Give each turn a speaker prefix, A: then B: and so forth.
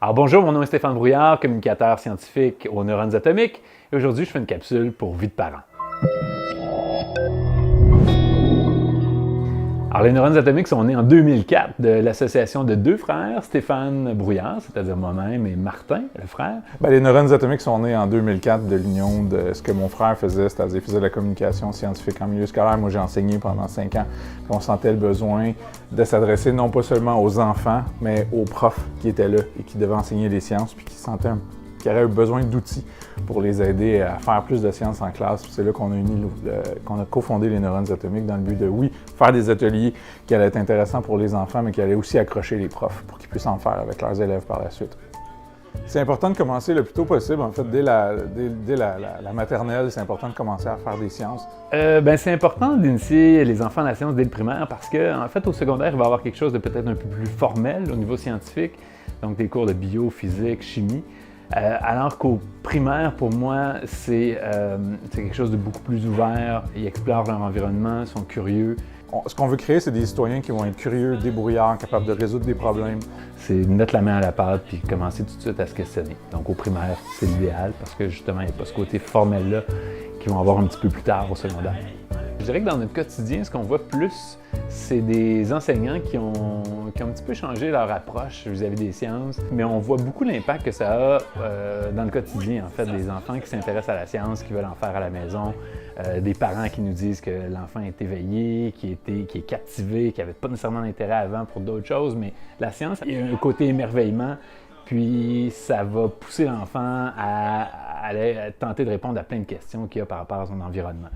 A: Alors bonjour, mon nom est Stéphane Brouillard, communicateur scientifique aux neurones atomiques, et aujourd'hui je fais une capsule pour vie de parents. Alors les neurones atomiques sont nés en 2004 de l'association de deux frères, Stéphane Brouillard, c'est-à-dire moi-même, et Martin, le frère.
B: Les neurones atomiques sont nés en 2004 de l'union de ce que mon frère faisait, c'est-à-dire il faisait de la communication scientifique en milieu scolaire. Moi, j'ai enseigné pendant 5 ans. On sentait le besoin de s'adresser non pas seulement aux enfants, mais aux profs qui étaient là et qui devaient enseigner les sciences, puis qui auraient besoin d'outils pour les aider à faire plus de sciences en classe. Puis c'est là qu'on a cofondé les neurones atomiques dans le but de, oui, faire des ateliers qui allaient être intéressants pour les enfants, mais qui allaient aussi accrocher les profs pour qu'ils puissent en faire avec leurs élèves par la suite. C'est important de commencer le plus tôt possible. En fait, dès la maternelle, c'est important de commencer à faire des sciences.
A: C'est important d'initier les enfants à la science dès le primaire parce qu'en fait, au secondaire, il va y avoir quelque chose de peut-être un peu plus formel au niveau scientifique, donc des cours de bio, physique, chimie. Alors qu'au primaire, pour moi, c'est quelque chose de beaucoup plus ouvert. Ils explorent leur environnement, ils sont curieux.
B: Ce qu'on veut créer, c'est des citoyens qui vont être curieux, débrouillards, capables de résoudre des problèmes.
A: C'est mettre la main à la pâte puis commencer tout de suite à se questionner. Donc au primaire, c'est l'idéal parce que justement, il n'y a pas ce côté formel-là qu'ils vont avoir un petit peu plus tard au secondaire. Je dirais que dans notre quotidien, ce qu'on voit plus, c'est des enseignants qui ont un petit peu changé leur approche vis-à-vis des sciences, mais on voit beaucoup l'impact que ça a dans le quotidien, en fait, des enfants qui s'intéressent à la science, qui veulent en faire à la maison, des parents qui nous disent que l'enfant est éveillé, qui est captivé, qui n'avait pas nécessairement d'intérêt avant pour d'autres choses, mais la science, il y a un côté émerveillement, puis ça va pousser l'enfant à aller tenter de répondre à plein de questions qu'il a par rapport à son environnement.